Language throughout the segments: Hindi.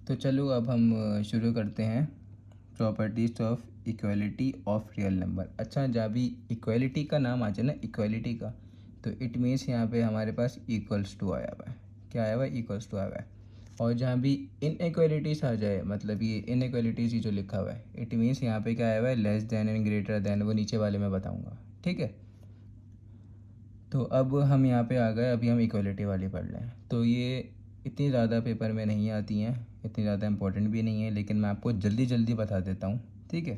तो चलो अब हम शुरू करते हैं properties of equality of real number. अच्छा, जहाँ भी इक्वालिटी का नाम आ जाए ना, इक्वालिटी का, तो इट मीन्स यहाँ पे हमारे पास इक्वल्स टू आया हुआ है। क्या आया हुआ है? इक्वल्स टू आया हुआ है। और जहाँ भी इनइक्वालिटीज़ आ जाए, मतलब ये इनइक्वालिटीज़ ही जो लिखा हुआ है, इट मीन्स यहाँ पे क्या आया हुआ है? Less than and greater than. वो नीचे वाले में बताऊँगा, ठीक है। तो अब हम यहाँ पे आ गए, अभी हम इक्वलिटी वाली पढ़ रहे हैं। तो ये इतनी ज़्यादा पेपर में नहीं आती हैं, इतनी ज़्यादा इंपॉर्टेंट भी नहीं है, लेकिन मैं आपको जल्दी जल्दी बता देता हूँ, ठीक है।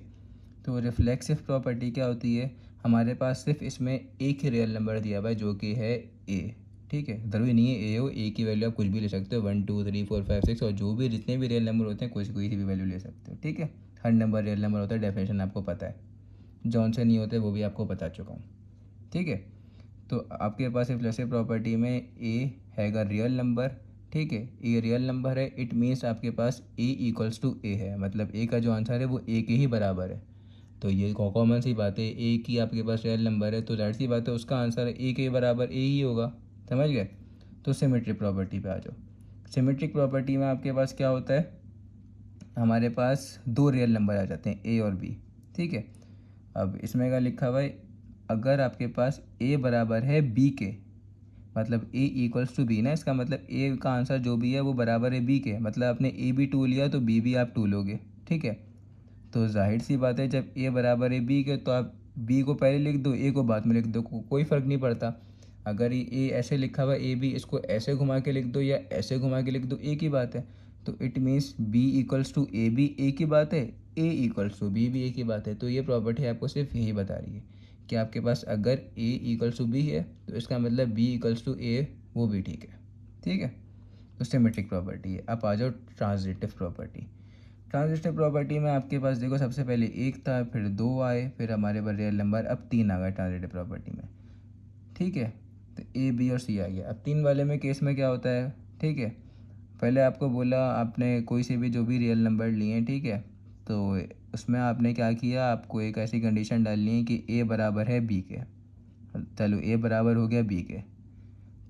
तो रिफ्लेक्सिव प्रॉपर्टी क्या होती है? हमारे पास सिर्फ इसमें एक ही रियल नंबर दिया हुआ है जो कि है ए, ठीक है। ज़रूरी नहीं है ए हो, ए की वैल्यू आप कुछ भी ले सकते हो, 1 2 3 4 5 6, और जो भी जितने भी रियल नंबर होते हैं कोई सी भी वैल्यू ले सकते हो, ठीक है। हर नंबर रियल नंबर होता है, डेफिनेशन आपको पता है। जौन से नहीं होते वो भी आपको बता चुका हूँ, ठीक है। तो आपके पास रिफ्लेक्सिव प्रॉपर्टी में ए हैगा रियल नंबर, ठीक है। ए रियल नंबर है, इट मीन्स आपके पास ए इक्वल्स टू ए है, मतलब ए का जो आंसर है वो ए के ही बराबर है। तो ये कॉमन सी बात है, ए की आपके पास रियल नंबर है तो जाहिर सी बात है उसका आंसर ए के बराबर ए ही होगा, समझ गए। तो सिमेट्रिक प्रॉपर्टी पे आ जाओ। सिमेट्रिक प्रॉपर्टी में आपके पास क्या होता है? हमारे पास दो रियल नंबर आ जाते हैं, ए और बी, ठीक है। अब इसमें क्या लिखा हुआ है? अगर आपके पास ए बराबर है बी के, मतलब ए इक्वल्स टू बी ना, इसका मतलब ए का आंसर जो भी है वो बराबर है बी के, मतलब आपने ए भी 2 लिया तो बी भी आप 2 लोगे, ठीक है। तो जाहिर सी बात है, जब ए बराबर है बी के तो आप बी को पहले लिख दो, ए को बाद में लिख दो, कोई फ़र्क नहीं पड़ता। अगर ये ए ऐसे लिखा हुआ ए बी, इसको ऐसे घुमा के लिख दो या ऐसे घुमा के लिख दो, एक ही बात है। तो it means B equals to A भी एक ही बात है, ए इक्वल्स टू बी भी एक ही बात है। तो ये प्रॉपर्टी आपको सिर्फ यही बता रही है कि आपके पास अगर ए इक्वल्स टू बी है तो इसका मतलब बी इक्वल्स टू ए वो भी ठीक है, ठीक है। तो सिमेट्रिक प्रॉपर्टी है। अब आ जाओ ट्रांजिटिव प्रॉपर्टी। ट्रांजिटिव प्रॉपर्टी में आपके पास देखो, सबसे पहले एक था, फिर दो आए, फिर हमारे पास रियल नंबर, अब तीन आ गए ट्रांजिटिव प्रॉपर्टी में, ठीक है। तो ए बी और सी आ गया। अब तीन वाले में केस में क्या होता है, ठीक है। पहले आपको बोला, आपने कोई से भी जो भी रियल नंबर लिए, ठीक है। तो उसमें आपने क्या किया, आपको एक ऐसी कंडीशन डालनी है कि ए बराबर है बी के। चलो ए बराबर हो गया बी के,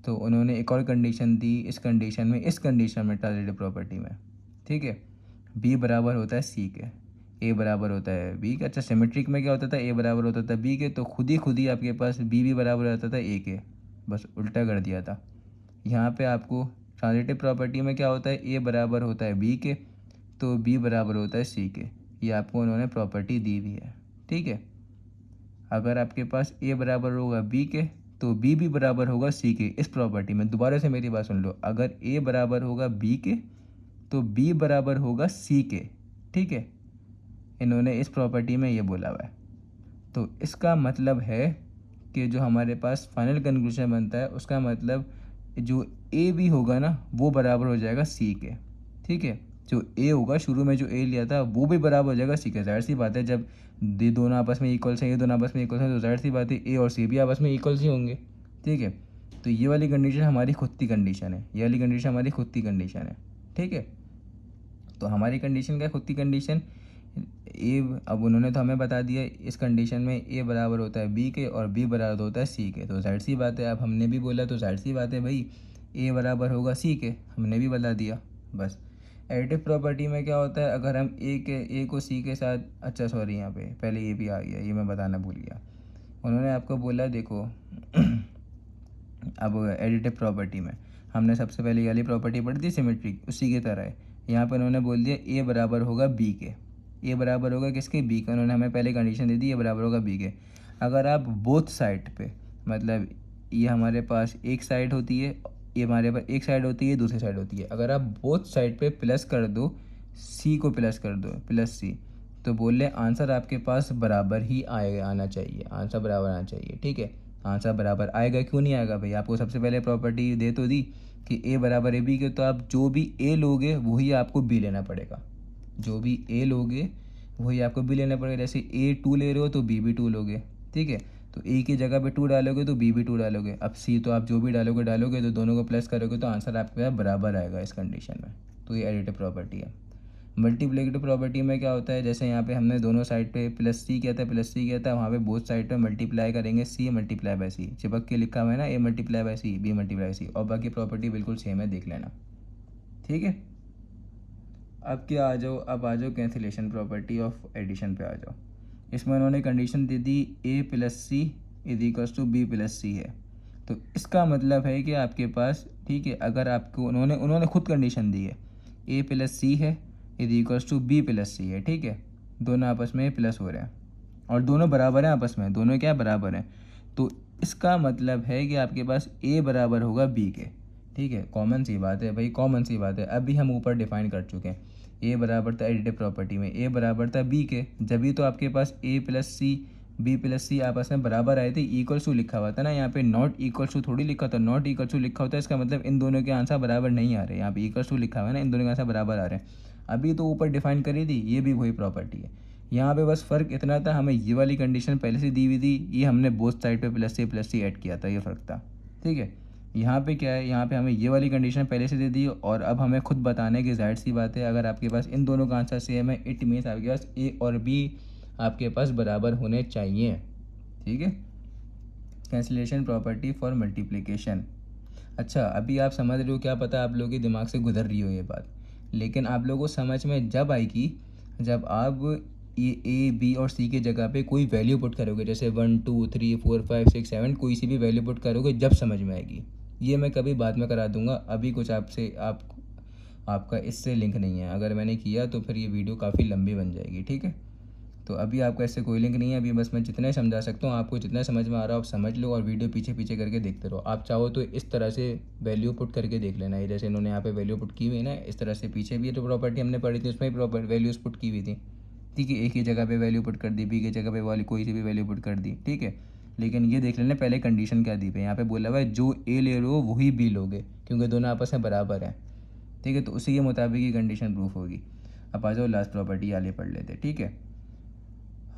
तो उन्होंने एक और कंडीशन दी, इस कंडीशन में ट्रांजिटिव प्रॉपर्टी में, ठीक है। बी बराबर होता है सी के, ए बराबर होता है बी के। अच्छा, सिमेट्रिक में क्या होता था? ए बराबर होता था बी के, तो खुद ही आपके पास बी भी बराबर होता था ए के, बस उल्टा कर दिया था। यहाँ पे आपको ट्रांजिटिव प्रॉपर्टी में क्या होता है? ए बराबर होता है बी के, तो बी बराबर होता है सी के। ये आपको उन्होंने प्रॉपर्टी दी हुई है, ठीक है। अगर आपके पास ए बराबर होगा बी के तो बी भी बराबर होगा सी के। इस प्रॉपर्टी में दोबारा से मेरी बात सुन लो, अगर ए बराबर होगा बी के तो बी बराबर होगा सी के, ठीक है। इन्होंने इस प्रॉपर्टी में ये बोला हुआ है। तो इसका मतलब है कि जो हमारे पास फाइनल कंक्लूजन बनता है, उसका मतलब जो ए भी होगा ना वो बराबर हो जाएगा सी के, ठीक है। जो ए होगा, शुरू में जो ए लिया था वो भी बराबर हो जाएगा सी के। जाहिर सी बात है, जब ये दोनों आपस में इक्वल्स हैं, ये दोनों आपस में इक्वल्स हैं, तो जाहिर सी बात है ए और सी भी आपस में इक्वल्स ही होंगे, ठीक है। तो ये वाली कंडीशन हमारी खुद की कंडीशन है, ये वाली कंडीशन हमारी खुद की कंडीशन है, ठीक है। तो हमारी कंडीशन क्या है? खुद की कंडीशन ए। अब उन्होंने तो हमें बता दिया इस कंडीशन में ए बराबर होता है बी के और बी बराबर होता है सी के, तो जाहिर सी बात है, अब हमने भी बोला तो जाहिर सी बात है भाई, ए बराबर होगा सी के, हमने भी बता दिया बस। एडिटिव प्रॉपर्टी में क्या होता है? अगर हम ए को सी के साथ, अच्छा सॉरी, यहाँ पे पहले ये भी आ गया, ये मैं बताना भूल गया। उन्होंने आपको बोला देखो अब एडिटिव प्रॉपर्टी में हमने सबसे पहले ये वाली प्रॉपर्टी पढ़ी थी सिमेट्रिक, उसी की तरह है। यहाँ पर उन्होंने बोल दिया ए बराबर होगा बी के। ए बराबर होगा किसके? बी के। उन्होंने हमें पहले कंडीशन दे दी ए बराबर होगा बी के। अगर आप बोथ साइड पे, मतलब ये हमारे पास एक साइड होती है, ये हमारे पास एक साइड होती है, दूसरी साइड होती है, अगर आप बोथ साइड पे प्लस कर दो, सी को प्लस कर दो, प्लस सी, तो बोल रहे आंसर आपके पास बराबर ही आना चाहिए, आंसर बराबर आना चाहिए, ठीक है। आंसर बराबर आएगा, क्यों नहीं आएगा भाई? आपको सबसे पहले प्रॉपर्टी दे तो दी कि ए बराबर है बी के, तो आप जो भी ए लोगे वही आपको बी लेना पड़ेगा, जो भी ए लोगे वही आपको बी लेना पड़ेगा। जैसे ए 2 ले रहे हो तो बी भी 2 लोगे, ठीक है। तो ए की जगह पे 2 डालोगे तो बी भी 2 डालोगे। अब सी तो आप जो भी डालोगे तो दोनों को प्लस करोगे तो आंसर आपके पास बराबर आएगा इस कंडीशन में। तो ये एडिटिव प्रॉपर्टी है। मल्टीप्लिकेटिव प्रॉपर्टी में क्या होता है? जैसे यहाँ पे हमने दोनों साइड पे प्लस सी किया था, वहाँ पे बोथ साइड पे मल्टीप्लाई करेंगे, सी मल्टीप्लाई बाय सी, चिपक के लिखा हुआ है ना, A multiply by C, B multiply by C, और बाकी प्रॉपर्टी बिल्कुल सेम है, देख लेना, ठीक है। अब क्या आ जाओ, अब आ जाओ कैंसिलेशन प्रॉपर्टी ऑफ एडिशन पे आ जाओ। इसमें उन्होंने कंडीशन दे दी A plus C is equals to B plus C है। तो इसका मतलब है कि आपके पास, ठीक है, अगर आपको उन्होंने खुद कंडीशन दी है ए प्लस सी है is equals to B plus C है, ठीक है, दोनों आपस में प्लस हो रहे हैं और दोनों बराबर हैं आपस में, दोनों क्या बराबर हैं। तो इसका मतलब है कि आपके पास ए बराबर होगा बी के, ठीक है, कॉमन सी बात है भाई, कॉमन सी बात है। अभी हम ऊपर डिफाइन कर चुके हैं, ए बराबर था एडिटिव प्रॉपर्टी में ए बराबर था बी के, जब भी तो आपके पास ए प्लस सी बी प्लस सी आपस में बराबर आए थे, इक्वल्स टू लिखा हुआ था ना, यहाँ पे नॉट इक्वल्स टू थोड़ी लिखा था, नॉट इक्वल्स टू लिखा होता है, इसका मतलब इन दोनों के आंसर बराबर नहीं आ रहे, यहाँ पे इक्वल्स टू लिखा हुआ है ना, इन दोनों के आंसर बराबर आ रहे हैं। अभी तो ऊपर डिफाइन करी थी, ये भी वही प्रॉपर्टी है। यहाँ पे बस फ़र्क इतना था, हमें ये वाली कंडीशन पहले से दी हुई थी, ये हमने बोथ साइड पे प्लस सी ऐड किया था, ये फ़र्क था, ठीक है। यहाँ पे क्या है, यहाँ पे हमें ये वाली कंडीशन पहले से दे दी और अब हमें खुद बताने की जाहिर सी बात है, अगर आपके पास इन दोनों का आंसर सेम है, इट मीन्स आपके पास ए और बी आपके पास बराबर होने चाहिए, ठीक है। Cancellation property for multiplication. अच्छा, अभी आप समझ रहे हो, क्या पता आप लोगों के दिमाग से गुजर रही हो ये बात, लेकिन आप लोगों को समझ में जब आएगी जब आप ये ए बी और सी की जगह पे कोई वैल्यू पुट करोगे, जैसे 1 2 3 4 5 6 7 कोई सी भी वैल्यू पुट करोगे, जब समझ में आएगी। ये मैं कभी बाद में करा दूंगा, अभी कुछ आपका इससे लिंक नहीं है, अगर मैंने किया तो फिर ये वीडियो काफ़ी लंबी बन जाएगी, ठीक है। तो अभी आपका इससे कोई लिंक नहीं है, अभी बस मैं जितना समझा सकता हूँ, आपको जितना समझ में आ रहा हो आप समझ लो और वीडियो पीछे पीछे करके देखते रहो। आप चाहो तो इस तरह से वैल्यू पुट करके देख लेना है, जैसे इन्होंने यहाँ पे वैल्यू पुट की हुई है ना, इस तरह से पीछे भी जो प्रॉपर्टी हमने पढ़ी थी उसमें भी प्रॉपर वैल्यूज़ पुट की हुई थी, ठीक है। एक ही जगह पे वैल्यू पुट कर दी, बी की जगह पे वाली कोई सी भी वैल्यू पुट कर दी, ठीक है। लेकिन ये देख लेना पहले कंडीशन क्या दी है, यहाँ पे बोला हुआ है जो ए ले लो वही बी लोगे, क्योंकि दोनों आपस में बराबर हैं, ठीक है। तो उसी के मुताबिक ये कंडीशन प्रूफ होगी। अब आ जाओ लास्ट प्रॉपर्टी आगे पढ़ लेते, ठीक है।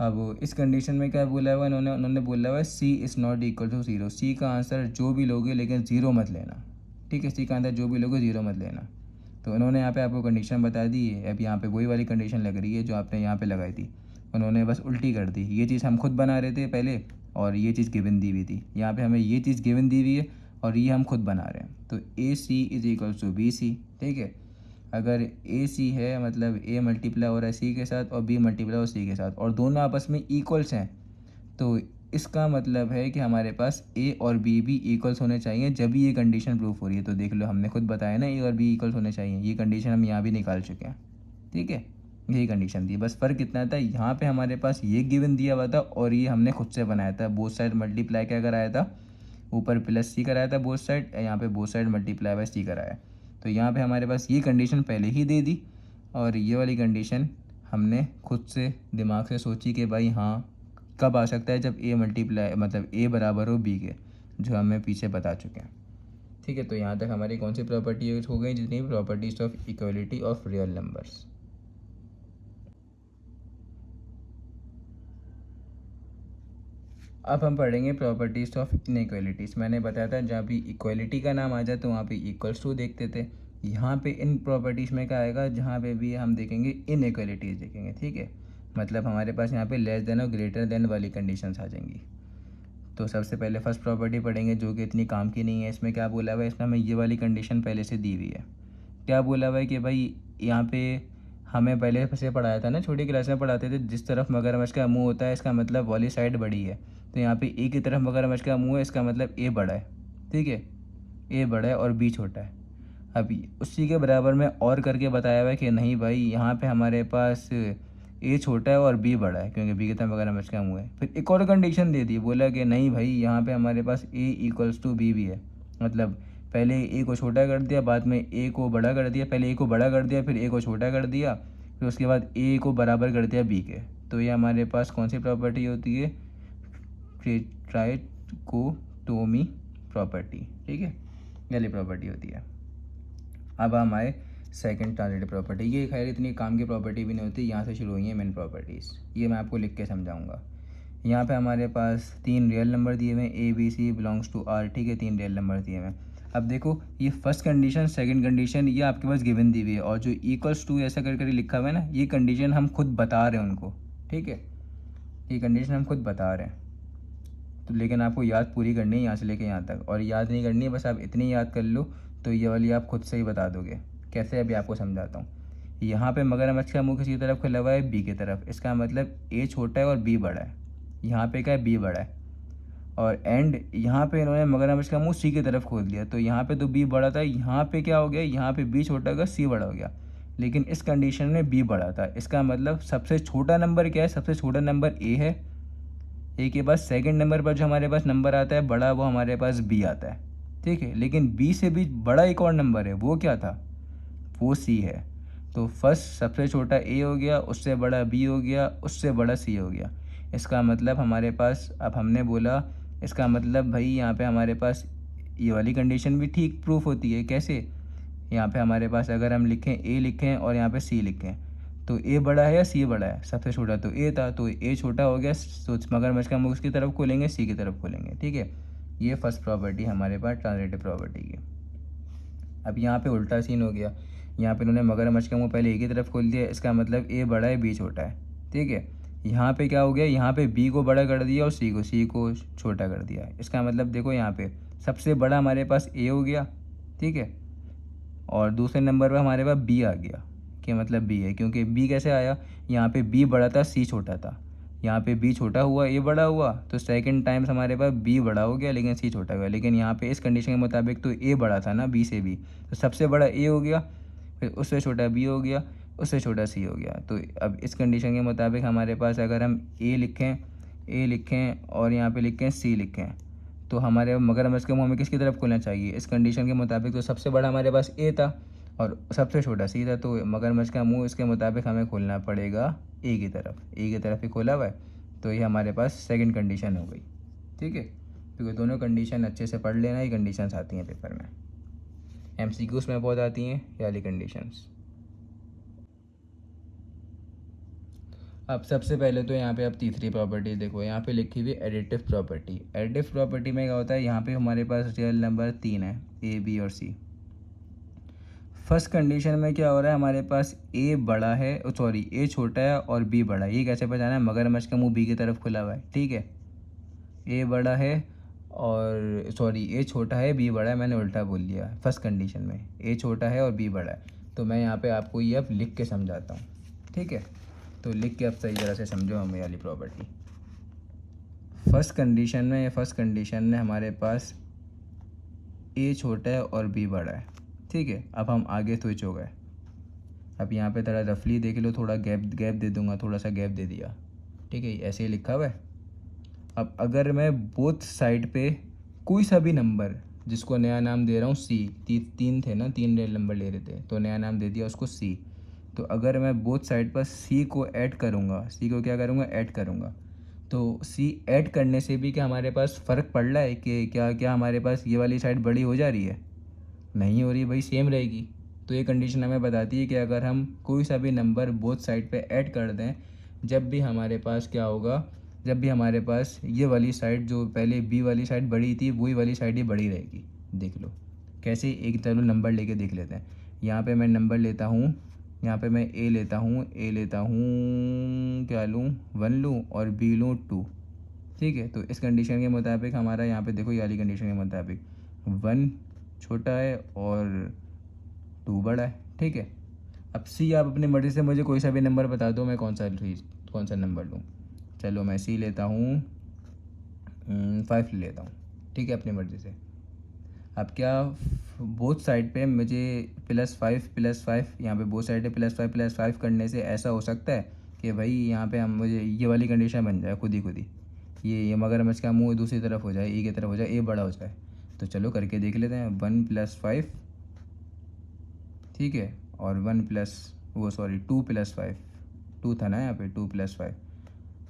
अब इस कंडीशन में क्या बोला हुआ है, उन्होंने बोला हुआ है C is not equal to zero, C का आंसर जो भी लोगे लेकिन ज़ीरो मत लेना, ठीक है, सी का आंसर जो भी लोगे ज़ीरो मत लेना। तो उन्होंने यहाँ पे आपको कंडीशन बता दी है, अब यहाँ पे वही वाली कंडीशन लग रही है जो आपने यहाँ पे लगाई थी, उन्होंने बस उल्टी कर दी। ये चीज़ हम खुद बना रहे थे पहले और ये चीज़ गिवन दी हुई थी, यहाँ पे हमें ये चीज़ गिवन दी हुई है और ये हम खुद बना रहे हैं। तो A C is equals to B C, ठीक है। अगर ए सी है मतलब ए मल्टीप्लाई हो रहा है सी के साथ और बी मल्टीप्लाई हो सी के साथ और दोनों आपस में इक्वल्स हैं, तो इसका मतलब है कि हमारे पास ए और बी भी इक्वल्स होने चाहिए जब भी ये कंडीशन प्रूफ हो रही है। तो देख लो हमने खुद बताया ना, ए और बी इक्वल्स होने चाहिए, ये कंडीशन हम यहाँ भी निकाल चुके हैं, ठीक है। यही कंडीशन थी, बस फ़र्क इतना था, यहाँ पे हमारे पास ये गिवन दिया हुआ था और ये हमने खुद से बनाया था। बोथ साइड मल्टीप्लाई क्या कराया था, ऊपर प्लस सी कराया था बोथ साइड, यहाँ पे बोथ साइड मल्टीप्लाई बाय सी कराया। तो यहाँ पे हमारे पास ये कंडीशन पहले ही दे दी और ये वाली कंडीशन हमने खुद से दिमाग से सोची कि भाई हाँ कब आ सकता है, जब ए मल्टीप्लाई मतलब ए बराबर हो बी के, जो हमें पीछे बता चुके हैं, ठीक है। तो यहाँ तक हमारी कौन सी प्रॉपर्टी यूज हो गई, जितनी properties of equality of real numbers. अब हम पढ़ेंगे प्रॉपर्टीज़ ऑफ इनइक्वालिटीज़। मैंने बताया था जहाँ भी इक्वलिटी का नाम आ जाए तो वहाँ पे इक्वल्स टू देखते थे, यहाँ पे इन प्रॉपर्टीज़ में क्या आएगा, जहाँ पे भी हम देखेंगे इनइक्वालिटीज़ देखेंगे, ठीक है। मतलब हमारे पास यहाँ पे लेस देन और ग्रेटर देन वाली कंडीशंस आ जाएंगी। तो सबसे पहले फर्स्ट प्रॉपर्टी पढ़ेंगे जो कि इतनी काम की नहीं है। इसमें क्या बोला हुआ है, इसमें हमें ये वाली कंडीशन पहले से दी हुई है। क्या बोला हुआ है कि भाई यहाँ पे हमें पहले से पढ़ाया था ना, छोटी क्लास में पढ़ाते थे, जिस तरफ मगरमच्छ का मुंह होता है इसका मतलब वाली साइड बड़ी है। तो यहाँ पे ए की तरफ मगरमच्छ का मुंह है, इसका मतलब ए बड़ा है, ठीक है, ए बड़ा है और बी छोटा है। अभी उसी के बराबर में और करके बताया हुआ है कि नहीं भाई यहाँ पे हमारे पास ए छोटा है और बी बड़ा है, क्योंकि बी की तरफ मगरमच्छ का मुंह है। फिर एक और कंडीशन दे दी, बोला कि नहीं भाई यहाँ पे हमारे पास ए इक्वल्स टू बी भी है, मतलब पहले ए को छोटा कर दिया, बाद में ए को बड़ा कर दिया, पहले ए को बड़ा कर दिया फिर ए को छोटा कर दिया, फिर उसके बाद ए को बराबर कर दिया बी के। तो ये हमारे पास कौन सी प्रॉपर्टी होती है, ट्राइकोटोमी प्रॉपर्टी, ठीक है, ये प्रॉपर्टी होती है। अब हम आए सेकंड ट्रांजिटिव प्रॉपर्टी। ये खैर इतनी काम की प्रॉपर्टी भी नहीं होती, यहाँ से शुरू हुई है मेन प्रॉपर्टीज़, ये मैं आपको लिख के समझाऊंगा। यहाँ पे हमारे पास 3 रियल नंबर दिए हुए हैं, A B C belongs to R, ठीक है, 3 रियल नंबर दिए हुए हैं। अब देखो ये फर्स्ट कंडीशन सेकंड कंडीशन ये आपके पास गिवन दी हुई है और जो इक्वल्स टू ऐसा कर लिखा हुआ है ना, ये कंडीशन हम खुद बता रहे हैं उनको, ठीक है, ये कंडीशन हम खुद बता रहे हैं। तो लेकिन आपको याद पूरी करनी है यहाँ से लेके यहाँ तक, और याद नहीं करनी है, बस आप इतनी याद कर लो तो ये वाली आप खुद से ही बता दोगे। कैसे, अभी आपको समझाता हूँ। यहाँ पे मगरमच्छ का मुंह किसकी तरफ खुला हुआ है, बी की तरफ। इसका मतलब ए छोटा है और बी बड़ा है। यहाँ पे क्या है, बी बड़ा है। और एंड यहाँ पे इन्होंने मगरमच्छ का मुंह सी की तरफ खोल दिया, तो यहाँ पे तो बी बड़ा था, यहाँ पे क्या हो गया, यहाँ पे बी छोटा होगा, सी बड़ा हो गया। लेकिन इस कंडीशन में बी बड़ा था। इसका मतलब सबसे छोटा नंबर क्या है, सबसे छोटा नंबर ए है। ए के बाद सेकंड नंबर पर जो हमारे पास नंबर आता है बड़ा, वो हमारे पास बी आता है, ठीक है। लेकिन बी से भी बड़ा एक और नंबर है, वो क्या था, वो सी है। तो फर्स्ट सबसे छोटा ए हो गया, उससे बड़ा बी हो गया, उससे बड़ा सी हो गया। इसका मतलब हमारे पास, अब हमने बोला, इसका मतलब भाई यहाँ पे हमारे पास ये वाली कंडीशन भी ठीक प्रूफ होती है। कैसे, यहाँ पे हमारे पास अगर हम लिखें ए लिखें और यहाँ पे सी लिखें, तो ए बड़ा है या सी बड़ा है, सबसे छोटा तो ए था, तो ए छोटा हो गया, तो मगरमच्छ का मुंह उसकी तरफ खोलेंगे, सी की तरफ खोलेंगे, ठीक है। ये फर्स्ट प्रॉपर्टी हमारे पास ट्रांजिटिव प्रॉपर्टी की। अब यहाँ पे उल्टा सीन हो गया, यहाँ पे इन्होंने मगरमच्छ का मुंह पहले ए की तरफ खोल दिया, इसका मतलब ए बड़ा है बी छोटा है, ठीक है। यहाँ पे क्या हो गया, यहाँ पे बी को बड़ा कर दिया और सी को छोटा कर दिया। इसका मतलब देखो यहाँ पे सबसे बड़ा हमारे पास ए हो गया, ठीक है, और दूसरे नंबर पर हमारे पास बी आ गया, कि मतलब बी है, क्योंकि बी कैसे आया, यहाँ पे बी बड़ा था सी छोटा था, यहाँ पे बी छोटा हुआ ए बड़ा हुआ, तो सेकंड टाइम्स हमारे पास बी बड़ा हो गया लेकिन सी छोटा हुआ। लेकिन यहाँ पे इस कंडीशन के मुताबिक तो ए बड़ा था ना बी से भी, तो सबसे बड़ा ए हो गया, फिर उससे छोटा बी हो गया, उससे छोटा सी हो गया। तो अब इस कंडीशन के मुताबिक हमारे पास अगर हम ए लिखें और यहाँ पे लिखें सी लिखें, तो हमारे मगरमच्छ के मुंह में किसकी तरफ खोलना चाहिए, इस कंडीशन के मुताबिक तो सबसे बड़ा हमारे पास ए था और सबसे छोटा सी था, तो मगरमच्छ का मुंह इसके मुताबिक हमें खोलना पड़ेगा ए की तरफ। ए की तरफ ही खोला हुआ है, तो ये हमारे पास सेकंड कंडीशन हो गई, ठीक है। क्योंकि दोनों कंडीशन अच्छे से पढ़ लेना, ये कंडीशंस आती हैं पेपर में, एमसीक्यूज में बहुत आती हैं ये वाली कंडीशंस। अब सबसे पहले तो यहाँ पे आप तीसरी प्रॉपर्टी देखो, यहाँ पे लिखी हुई एडिटिव प्रॉपर्टी। एडिटिव प्रॉपर्टी में क्या होता है, यहाँ पे हमारे पास रियल नंबर 3 है, ए बी और सी। फर्स्ट कंडीशन में क्या हो रहा है, हमारे पास ए बड़ा है, सॉरी ए छोटा है और बी बड़ा है। ये कैसे पहचाना है, मगरमच्छ का मुंह बी की तरफ खुला हुआ है, ठीक है। ए बड़ा है और सॉरी ए छोटा है बी बड़ा है, मैंने उल्टा बोल दिया। फर्स्ट कंडीशन में ए छोटा है और बी बड़ा है, तो मैं यहाँ पे आपको ये अब लिख के समझाता हूँ, ठीक है। तो लिख के अब सही तरह से समझो हमें वाली प्रॉपर्टी। फर्स्ट कंडीशन में हमारे पास ए छोटा है और बी बड़ा है, ठीक है। अब हम आगे स्विच हो गए। अब यहाँ पे थोड़ा रफली देख लो, थोड़ा गैप दे दूंगा, थोड़ा सा गैप दे दिया, ठीक है, ऐसे ही लिखा हुआ है। अब अगर मैं बोथ साइड पे कोई सा भी नंबर, जिसको नया नाम दे रहा हूँ सी, तीन थे ना, 3 रियल नंबर ले रहे थे, तो नया नाम दे दिया उसको सी। तो अगर मैं बोथ साइड पर सी को ऐड करूँगा, सी को क्या करूँगा, ऐड करूँगा, तो सी ऐड करने से भी क्या हमारे पास फ़र्क पड़ रहा है कि क्या हमारे पास ये वाली साइड बड़ी हो जा रही है, नहीं हो रही भाई, सेम रहेगी। तो ये कंडीशन हमें बताती है कि अगर हम कोई सा भी नंबर बोथ साइड पे ऐड कर दें, जब भी हमारे पास क्या होगा, जब भी हमारे पास ये वाली साइड जो पहले बी वाली साइड बड़ी थी, वही वाली साइड ही बड़ी रहेगी। देख लो कैसे, एक चलो नंबर लेके देख लेते हैं। यहाँ पे मैं नंबर लेता हूँ, यहाँ पे मैं ए लेता हूँ, क्या लूँ, 1 लूँ और बी लूँ 2, ठीक है। तो इस कंडीशन के मुताबिक हमारा यहाँ पे देखो, ये वाली कंडीशन के मुताबिक 1 छोटा है और 2 बड़ा है, ठीक है। अब सी आप अपनी मर्ज़ी से मुझे कोई सा भी नंबर बता दो, मैं कौन सा नंबर लूँ। चलो मैं सी लेता हूँ, 5 ले लेता हूँ, ठीक है, अपनी मर्ज़ी से। अब क्या, बोथ साइड पे मुझे +5 यहाँ पे बोथ साइड पे +5 करने से ऐसा हो सकता है कि भाई यहाँ पे हम मुझे ये वाली कंडीशन बन जाए खुद ही ये मगरमच्छ का मुंह दूसरी तरफ हो जाए, ए की तरफ हो जाए, ए बड़ा हो जाए। तो चलो करके देख लेते हैं। 1 + 5, ठीक है, और 2 + 5, 2 था ना यहाँ पे, 2 + 5,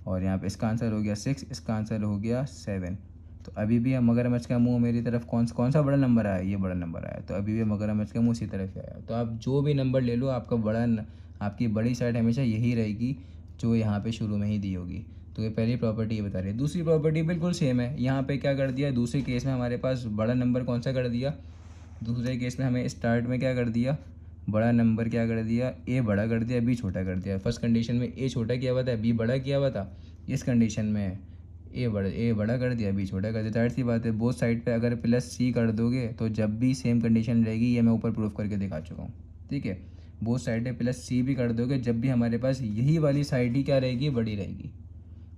और यहाँ पे इसका आंसर हो गया 6, इसका आंसर हो गया 7। तो अभी भी मगरमच्छ का मुंह मेरी तरफ कौन सा बड़ा नंबर आया, ये बड़ा नंबर आया, तो अभी भी मगरमच्छ का मुंह इसी तरफ ही आया। तो आप जो भी नंबर ले लो, आपकी बड़ी साइड हमेशा यही रहेगी जो यहाँ पे शुरू में ही दी होगी। तो ये पहली प्रॉपर्टी ये बता रही है। दूसरी प्रॉपर्टी बिल्कुल सेम है। यहाँ पे क्या कर दिया, दूसरे केस में हमारे पास बड़ा नंबर कौन सा कर दिया, दूसरे केस में हमें स्टार्ट में क्या कर दिया, बड़ा नंबर क्या कर दिया, ए बड़ा कर दिया, बी छोटा कर दिया। फर्स्ट कंडीशन में ए छोटा किया हुआ था, बी बड़ा किया हुआ था। इस कंडीशन में ए बड़ा कर दिया, बी छोटा कर दिया। जाहिर सी बात है, बोथ साइड पे अगर +C कर दोगे तो जब भी सेम कंडीशन रहेगी, ये मैं ऊपर प्रूफ करके दिखा चुका हूँ, ठीक है। बोथ साइड पे प्लस सी भी कर दोगे जब भी हमारे पास यही वाली साइड ही क्या रहेगी, बड़ी रहेगी।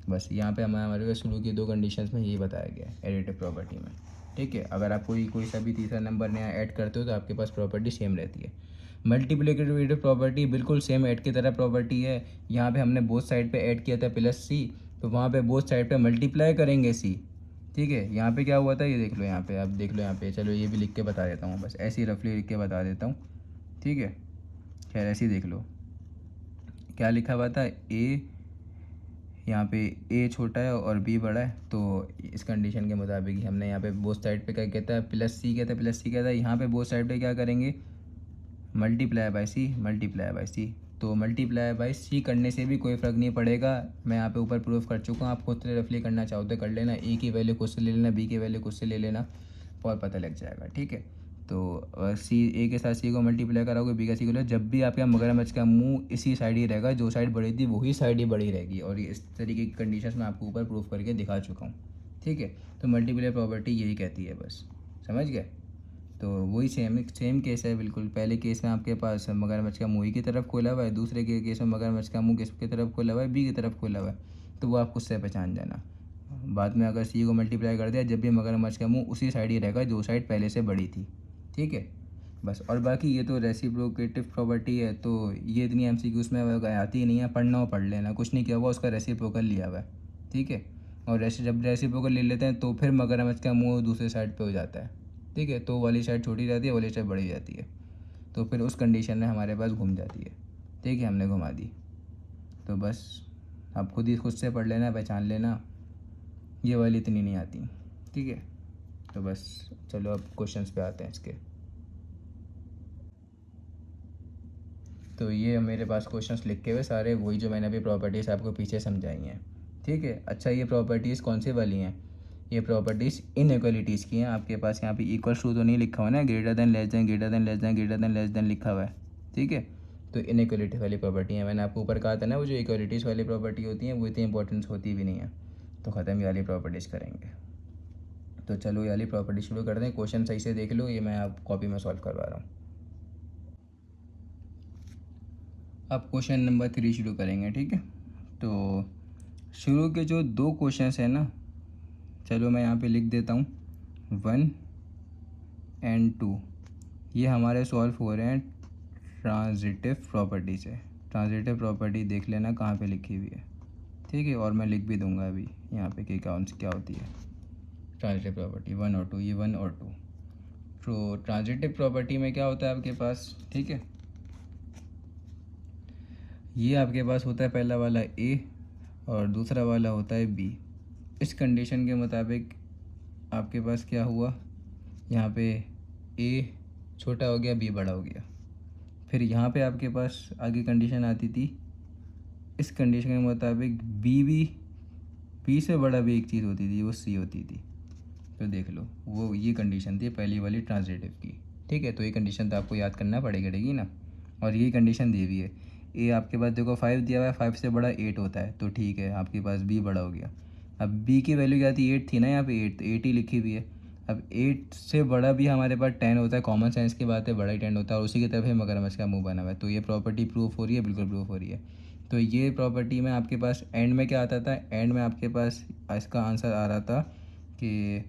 बस यहाँ पे हमारे पास शुरू की दो कंडीशंस में यही बताया गया है एडिटिव प्रॉपर्टी में। ठीक है, अगर आप कोई सा भी तीसरा नंबर नया ऐड करते हो तो आपके पास प्रॉपर्टी सेम रहती है। मल्टीप्लिकेटिव प्रॉपर्टी बिल्कुल सेम ऐड की तरह प्रॉपर्टी है। यहाँ पे हमने बोथ साइड पे ऐड किया था प्लस सी, तो वहाँ पे बोथ साइड पे मल्टीप्लाई करेंगे सी। ठीक है, यहाँ पे क्या हुआ था ये देख लो, यहाँ पे आप देख लो, यहाँ पे चलो ये भी लिख के बता देता हूँ, बस ऐसे ही रफली लिख के बता देता हूँ। ठीक है, खैर ऐसे ही देख लो क्या लिखा हुआ था, ए यहाँ पे ए छोटा है और बी बड़ा है, तो इस कंडीशन के मुताबिक ही हमने यहाँ पे बोथ साइड पे क्या कहता है, प्लस सी कहता है, प्लस सी कहता है। यहाँ पे बोथ साइड पे क्या करेंगे, multiply by C, multiply by C. तो मल्टीप्लाई बाय सी करने से भी कोई फ़र्क नहीं पड़ेगा, मैं यहाँ पे ऊपर प्रूफ कर चुका हूँ। आप खुद से रफली करना चाहो तो कर लेना, ए की वैल्यू खुद से ले लेना, बी की वैल्यू खुद से ले लेना और पता लग जाएगा। ठीक है, तो सी ए के साथ सी को मल्टीप्लाई कराओगे, बी का सी को, जब भी आपका मगरमच्छ का मुंह इसी साइड ही रहेगा, जो साइड बड़ी थी वही साइड ही बड़ी रहेगी। और इस तरीके की कंडीशन मैं आपको ऊपर प्रूफ करके दिखा चुका हूँ। ठीक है, तो मल्टीप्लाई प्रॉपर्टी यही कहती है, बस समझ गए। तो वही सेम केस है बिल्कुल। पहले केस में आपके पास मगरमच्छ का मुंह ही की तरफ खोला हुआ है, दूसरे के केस में मगरमच्छ का मुंह किसकी तरफ खोला हुआ है, बी की तरफ खोला हुआ है, तो वो आप खुद से पहचान जाना। बाद में अगर सी को मल्टीप्लाई कर दिया, जब भी मगरमच्छ का मुंह उसी साइड ही रहेगा जो साइड पहले से बड़ी थी। ठीक है, बस। और बाकी ये तो रेसिप्रोकेटिव प्रॉपर्टी है, तो ये इतनी एमसीक्यूज़ में आती ही नहीं है, पढ़ना हो पढ़ लेना, कुछ नहीं किया हुआ, उसका रेसिप्रोकल लिया हुआ है। ठीक है, और जब रेसिप्रोकल ले लेते हैं तो फिर मगरमच्छ का मुंह दूसरे साइड पे हो जाता है। ठीक है, तो वाली साइड छोटी रहती है, वाली साइड बड़ी रहती है, तो फिर उस कंडीशन में हमारे पास घूम जाती है। ठीक है, हमने घुमा दी, तो बस आप खुद से पढ़ लेना, पहचान लेना, ये वाली इतनी नहीं आती। ठीक है, तो बस चलो अब क्वेश्चंस पे आते हैं इसके। तो ये मेरे पास क्वेश्चंस लिखे हुए सारे वही जो मैंने अभी प्रॉपर्टीज़ आपको पीछे समझाई हैं। ठीक है, अच्छा ये प्रॉपर्टीज़ कौन सी वाली हैं, ये प्रॉपर्टीज़ इनइक्वालिटीज़ की हैं। आपके पास यहाँ पे इक्वल टू तो नहीं लिखा हुआ ना, greater than, less than, greater than, less than, greater than, less than लिखा हुआ है। ठीक है, तो इनइक्वालिटी वाली प्रॉपर्टी है। मैंने आपको ऊपर कहा था ना, वो जो इक्वालिटीज़ वाली प्रॉपर्टी होती हैं वो इतनी इंपॉर्टेंस होती भी नहीं है। तो ख़त्म, ये वाली प्रॉपर्टीज़ करेंगे। तो चलो ये वाली प्रॉपर्टी शुरू करते हैं। क्वेश्चन सही से देख लो, ये मैं आप कॉपी में सॉल्व करवा रहा हूँ। अब क्वेश्चन नंबर 3 शुरू करेंगे। ठीक है, तो शुरू के जो दो क्वेश्चंस हैं ना, चलो मैं यहाँ पे लिख देता हूँ 1 और 2। ये हमारे सॉल्व हो रहे हैं ट्रांजिटिव प्रॉपर्टी से। ट्रांजिटिव प्रॉपर्टी देख लेना कहाँ पे लिखी हुई है। ठीक है, और मैं लिख भी दूंगा अभी यहाँ पे कि क्या होती है ट्रांजिटिव प्रॉपर्टी 1 और 2, ये 1 और 2। तो ट्रांजिटिव प्रॉपर्टी में क्या होता है आपके पास, ठीक है, ये आपके पास होता है पहला वाला ए और दूसरा वाला होता है बी। इस कंडीशन के मुताबिक आपके पास क्या हुआ, यहाँ पे ए छोटा हो गया, बी बड़ा हो गया। फिर यहाँ पे आपके पास आगे कंडीशन आती थी, इस कंडीशन के मुताबिक बी से बड़ा भी एक चीज़ होती थी, वो सी होती थी। तो देख लो, वो ये कंडीशन थी पहली वाली ट्रांजिटिव की। ठीक है, तो ये कंडीशन तो आपको याद करना पड़ेगी ना। और ये कंडीशन दी हुई है, ए आपके पास देखो 5 दिया हुआ है, 5 से बड़ा 8 होता है, तो ठीक है आपके पास बी बड़ा हो गया। अब बी की वैल्यू क्या थी, 8 थी ना, यहाँ पे 8, तो 8 ही लिखी हुई है। अब 8 से बड़ा भी हमारे पास 10 होता है, कॉमन सेंस की बात है, बड़ा ही 10 होता है, और उसी की तरफ ही मगरमच्छ का मुंह बना हुआ है। तो ये प्रॉपर्टी प्रूफ हो रही है, बिल्कुल प्रूफ हो रही है। तो ये प्रॉपर्टी में आपके पास एंड में क्या आता था, एंड में आपके पास इसका आंसर आ रहा था कि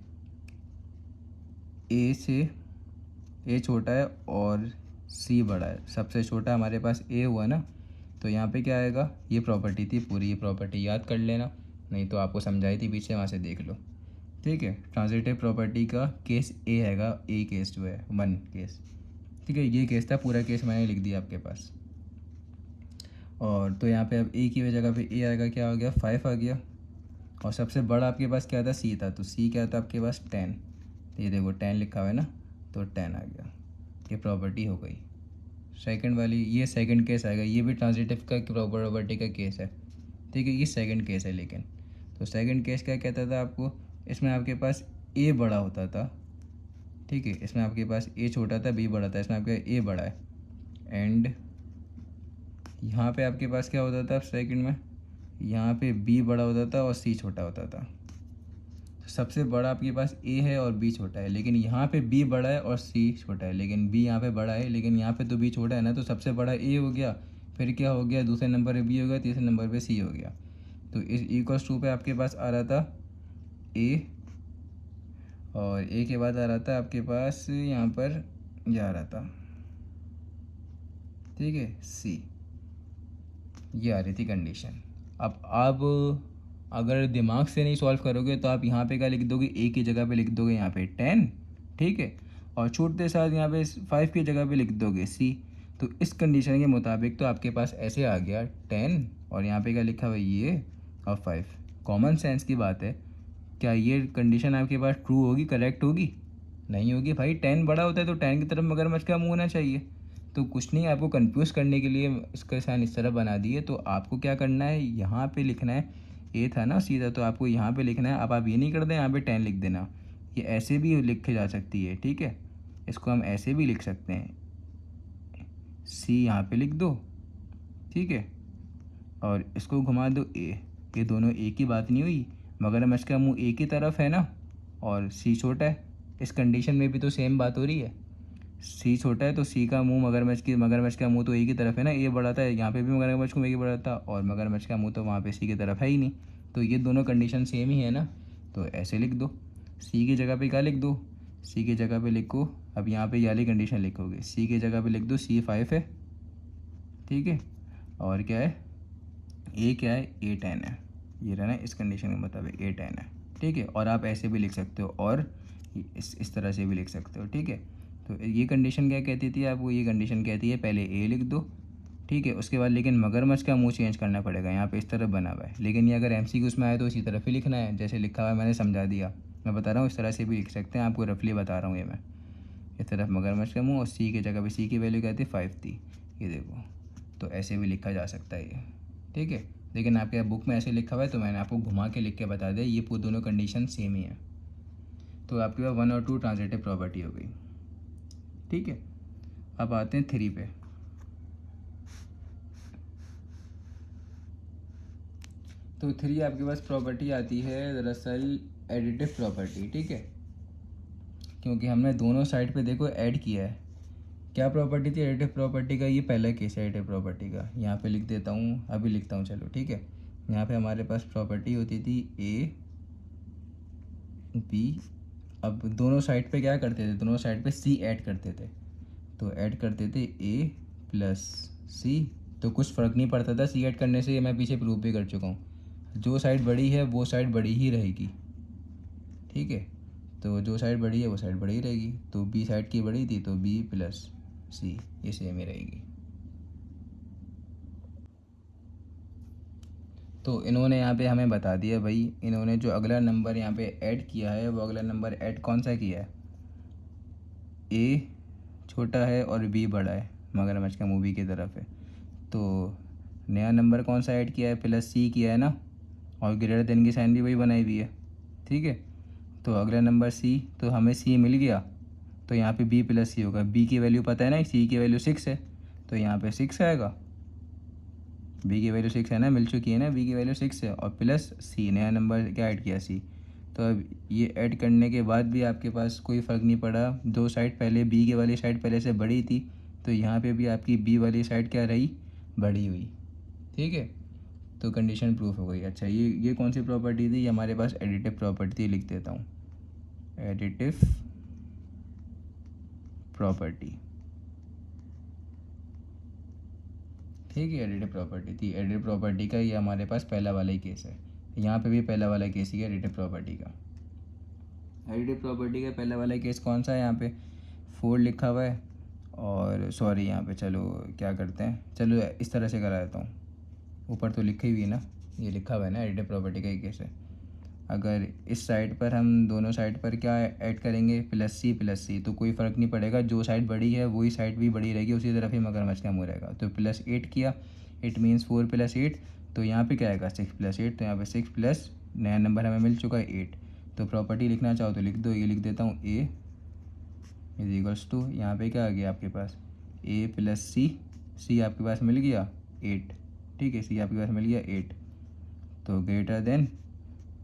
ए छोटा है और सी बड़ा है। सबसे छोटा हमारे पास ए हुआ ना, तो यहाँ पे क्या आएगा, ये प्रॉपर्टी थी पूरी। ये प्रॉपर्टी याद कर लेना, नहीं तो आपको समझाई थी पीछे, वहाँ से देख लो। ठीक है, ट्रांजिटिव प्रॉपर्टी का केस ए हैगा, ए केस जो है 1 केस। ठीक है, ये केस था, पूरा केस मैंने लिख दिया आपके पास। और तो यहाँ पे अब ए की जगह पे ए आएगा, क्या हो गया, 5 आ गया। और सबसे बड़ा आपके पास क्या था, सी था, तो सी क्या था आपके पास 10। ये देखो 10 लिखा हुआ है ना, तो 10 आ गया। ये प्रॉपर्टी हो गई सेकंड वाली। ये सेकंड केस आएगा, ये भी ट्रांजिटिव का प्रॉपर्टी का केस है। ठीक है, ये सेकंड केस है। लेकिन तो सेकंड केस क्या कहता था आपको, इसमें आपके पास ए बड़ा होता था। ठीक है, इसमें आपके पास ए छोटा था, बी बड़ा था, इसमें आपका ए बड़ा है। एंड यहाँ पे आपके पास क्या होता था सेकंड में, यहाँ पे बी बड़ा होता था और सी छोटा होता था। तो सबसे बड़ा आपके पास ए है और बी छोटा है, लेकिन यहाँ पे बी बड़ा है और सी छोटा है, लेकिन बी यहाँ पे बड़ा है लेकिन यहाँ पे तो बी छोटा है ना, तो सबसे बड़ा ए हो गया, फिर क्या हो गया, दूसरे नंबर पे बी हो गया, तीसरे नंबर पे सी हो गया। तो इस इक्वल्स टू पे आपके पास आ रहा था ए, और ए के बाद आ रहा था आपके पास यहाँ पर ये आ रहा था, ठीक है, सी। ये आ रही थी कंडीशन। अब आप अगर दिमाग से नहीं सॉल्व करोगे तो आप यहाँ पे क्या लिख दोगे, ए की जगह पे लिख दोगे यहाँ पे 10, ठीक है, और छूटते साथ यहाँ पे 5 की जगह पे लिख दोगे सी। तो इस कंडीशन के मुताबिक तो आपके पास ऐसे आ गया 10 और यहाँ पे क्या लिखा हुआ है ये और 5। कॉमन सेंस की बात है, क्या ये कंडीशन आपके पास ट्रू होगी, करेक्ट होगी? नहीं होगी भाई। 10 बड़ा होता है तो 10 की तरफ मगरमच्छ का मुँह होना चाहिए। तो कुछ नहीं, आपको कंफ्यूज करने के लिए इसका साइन इस तरह बना दिए। तो आपको क्या करना है, यहाँ पे लिखना है, ए था ना सीधा, तो आपको यहाँ पे लिखना है। अब आप ये नहीं कर दें यहाँ पे 10 लिख देना, ये ऐसे भी लिखे जा सकती है, ठीक है, इसको हम ऐसे भी लिख सकते हैं, सी यहाँ पे लिख दो, ठीक है, और इसको घुमा दो ए। ये दोनों एक ही बात नहीं हुई, मगरमच्छ का मुंह एक ही तरफ है ना और सी छोटा है। इस कंडीशन में भी तो सेम बात हो रही है, सी छोटा है तो सी का मुंह मगरमच्छ का मुंह तो एक ही तरफ है ना, ए बड़ा था, यहाँ पे भी मगरमच्छ को एक ही बड़ा था और मगरमच्छ का मुंह तो वहाँ पे सी की तरफ है ही नहीं। तो ये दोनों कंडीशन सेम ही है ना, तो ऐसे लिख दो। सी की जगह पे क्या लिख दो, सी की जगह पे लिखो, अब यहाँ पे ये वाली कंडीशन लिखोगे, सी की जगह पे लिख दो सी 5 है, ठीक है, और क्या है, ए क्या है, ए 10 है। ये रहा ना इस कंडीशन के मुताबिक ए 10 है, ठीक है। और आप ऐसे भी लिख सकते हो और इस तरह से भी लिख सकते हो, ठीक है। तो ये कंडीशन क्या कहती थी आपको, ये कंडीशन कहती है पहले ए लिख दो, ठीक है, उसके बाद लेकिन मगरमच्छ का मुंह चेंज करना पड़ेगा, यहाँ पे इस तरफ बना हुआ है, लेकिन ये अगर MCQs में आए तो इसी तरफ ही लिखना है, जैसे लिखा हुआ है मैंने समझा दिया। मैं बता रहा हूँ इस तरह से भी लिख सकते हैं, आपको रफली बता रहा हूँ ये मैं। इस तरफ मगरमच्छ का मुंह और सी की जगह पे सी की वैल्यू क्या थी, 5 थी, ये देखो। तो ऐसे भी लिखा जा सकता है ये, ठीक है। लेकिन आपके बुक में ऐसे लिखा हुआ है तो मैंने आपको घुमा के लिख के बता दिया, ये दोनों कंडीशन सेम ही है। तो आपके पास 1 और 2 ट्रांजिटिव प्रॉपर्टी हो गई, ठीक है। अब आते हैं 3 पे। तो 3 आपके पास प्रॉपर्टी आती है दरअसल एडिटिव प्रॉपर्टी, ठीक है, क्योंकि हमने दोनों साइड पे देखो ऐड किया है। क्या प्रॉपर्टी थी एडिटिव प्रॉपर्टी का, ये पहला केस है एडिटिव प्रॉपर्टी का, यहाँ पे लिख देता हूँ, अभी लिखता हूँ, चलो ठीक है। यहाँ पे हमारे पास प्रॉपर्टी होती थी ए बी। अब दोनों साइड पे क्या करते थे, दोनों साइड पे सी ऐड करते थे, तो ऐड करते थे ए प्लस सी, तो कुछ फ़र्क नहीं पड़ता था सी ऐड करने से, ये मैं पीछे प्रूव भी कर चुका हूँ। जो साइड बड़ी है वो साइड बड़ी ही रहेगी, ठीक है, तो जो साइड बड़ी है वो साइड बड़ी ही रहेगी। तो बी साइड की बड़ी थी तो बी प्लस सी ये सेम ही रहेगी। तो इन्होंने यहाँ पे हमें बता दिया भाई, इन्होंने जो अगला नंबर यहाँ पे ऐड किया है वो अगला नंबर ऐड कौन सा किया है, ए छोटा है और बी बड़ा है, मगरमच्छ का मुँह बी की तरफ है। तो नया नंबर कौन सा ऐड किया है, प्लस सी किया है ना, और ग्रेटर देन की साइन भी वही बनाई हुई है, ठीक है। तो अगला नंबर सी, तो हमें सी मिल गया, तो यहाँ पे बी प्लस सी होगा। बी की वैल्यू पता है ना, सी की वैल्यू 6 है, तो यहाँ पे 6 आएगा। बी की वैल्यू 6 है ना, मिल चुकी है ना, बी की वैल्यू 6 है, और प्लस सी नया नंबर क्या ऐड किया, सी। तो अब ये ऐड करने के बाद भी आपके पास कोई फ़र्क नहीं पड़ा, दो साइड पहले बी की वाली साइड पहले से बड़ी थी, तो यहाँ पे भी आपकी बी वाली साइड क्या रही, बड़ी हुई, ठीक है। तो कंडीशन प्रूफ हो गई। अच्छा ये कौन सी प्रॉपर्टी थी, ये हमारे पास एडिटिव प्रॉपर्टी थी, लिख देता हूँ, एडिटिव प्रॉपर्टी, ठीक है, एडिटिव प्रॉपर्टी थी। एडिटिव प्रॉपर्टी का ये हमारे पास पहला वाला ही केस है, यहाँ पे भी पहला वाला केस ही है एडिटिव प्रॉपर्टी का। एडिटिव प्रॉपर्टी का पहला वाला केस कौन सा है, यहाँ पे 4 लिखा हुआ है, और सॉरी यहाँ पे चलो क्या करते हैं, चलो इस तरह से करा देता हूँ, ऊपर तो लिखी हुई है ना, ये लिखा हुआ है ना एडिटिव प्रॉपर्टी का ही केस है। अगर इस साइड पर हम दोनों साइड पर क्या ऐड करेंगे, प्लस सी, तो कोई फ़र्क नहीं पड़ेगा, जो साइड बड़ी है वही साइड भी बड़ी रहेगी, उसी तरफ ही मगरमच्छ का मुँह रहेगा। तो प्लस 8 किया, इट मीन्स 4 + 8, तो यहाँ पे क्या आएगा 6 + 8, तो यहाँ पे 6 प्लस नया नंबर हमें मिल चुका है 8। तो प्रॉपर्टी लिखना चाहो तो लिख दो, ये लिख देता हूँ ए इज इक्वल्स टू, यहाँ पे क्या आ गया आपके पास ए प्लस सी आपके पास मिल गया 8, ठीक है, सी आपके पास मिल गया 8, तो ग्रेटर देन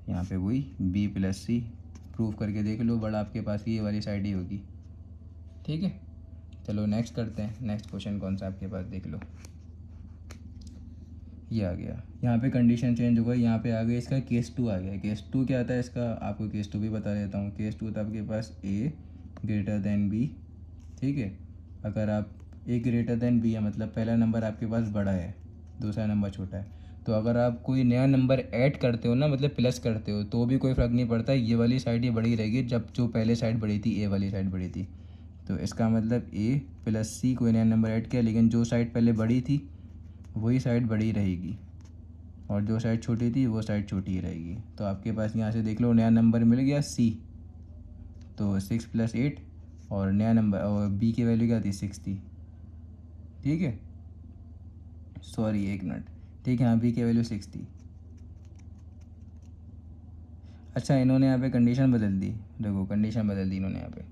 यहाँ पे वही बी प्लस सी, प्रूफ करके देख लो, बड़ा आपके पास ये वाली साइड ही होगी। ठीक है, चलो नेक्स्ट करते हैं। नेक्स्ट क्वेश्चन कौन सा आपके पास देख लो, ये आ गया। यहाँ पे कंडीशन चेंज हो गई, यहाँ पे आ गया इसका केस 2 आ गया। केस 2 क्या आता है इसका, आपको केस 2 भी बता देता हूँ। केस 2 था आपके पास ए ग्रेटर देन बी। ठीक है, अगर आप ए ग्रेटर देन बी है मतलब पहला नंबर आपके पास बड़ा है, दूसरा नंबर छोटा है, तो अगर आप कोई नया नंबर ऐड करते हो ना, मतलब प्लस करते हो, तो भी कोई फ़र्क नहीं पड़ता, ये वाली साइड ही बड़ी रहेगी जब जो पहले साइड बड़ी थी, ए वाली साइड बड़ी थी। तो इसका मतलब ए प्लस सी कोई नया नंबर ऐड किया, लेकिन जो साइड पहले बड़ी थी वही साइड बड़ी रहेगी, और जो साइड छोटी थी वो साइड छोटी ही रहेगी। तो आपके पास यहाँ से देख लो नया नंबर मिल गया सी, तो 6 + 8, और नया नंबर और बी की वैल्यू क्या थी 6 थी। ठीक है, सॉरी एक मिनट, ठीक है हाँ बी की वैल्यू 6 थी। अच्छा इन्होंने यहाँ पे कंडीशन बदल दी, देखो कंडीशन बदल दी इन्होंने यहाँ पे।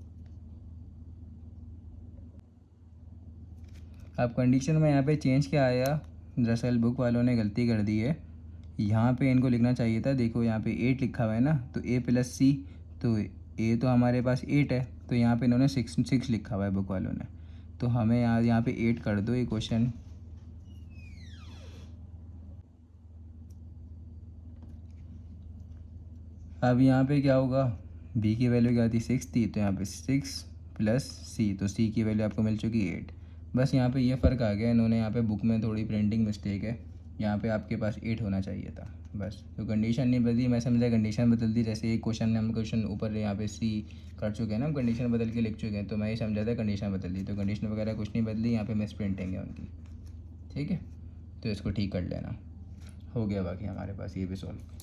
अब कंडीशन में यहाँ पे चेंज क्या आया, दरअसल बुक वालों ने गलती कर दी है। यहाँ पे इनको लिखना चाहिए था, देखो यहाँ पे 8 लिखा हुआ है ना, तो ए प्लस सी, तो ए तो हमारे पास 8 है, तो यहाँ पे इन्होंने 6 लिखा हुआ है बुक वालों ने, तो हमें यहाँ पे 8 कर दो ये क्वेश्चन। अब यहाँ पे क्या होगा, बी की वैल्यू क्या थी 6 थी, तो यहाँ पे 6 + सी, तो सी की वैल्यू आपको मिल चुकी 8। बस यहाँ पे ये फ़र्क आ गया, इन्होंने यहाँ पे बुक में थोड़ी प्रिंटिंग मिस्टेक है, यहाँ पे आपके पास 8 होना चाहिए था बस। तो कंडीशन नहीं बदली, मैं समझा कंडीशन बदल दी, जैसे एक क्वेश्चन हम क्वेश्चन ऊपर यहाँ पे सी कर चुके हैं ना, कंडीशन बदल के लिख चुके हैं, तो मैं ये समझा था कंडीशन बदल दी, तो कंडीशन वगैरह कुछ नहीं बदली, यहाँ पे मिस प्रिंटिंग है उनकी। ठीक है, तो इसको ठीक कर लेना, हो गया बाकी हमारे पास ये भी सॉल्व।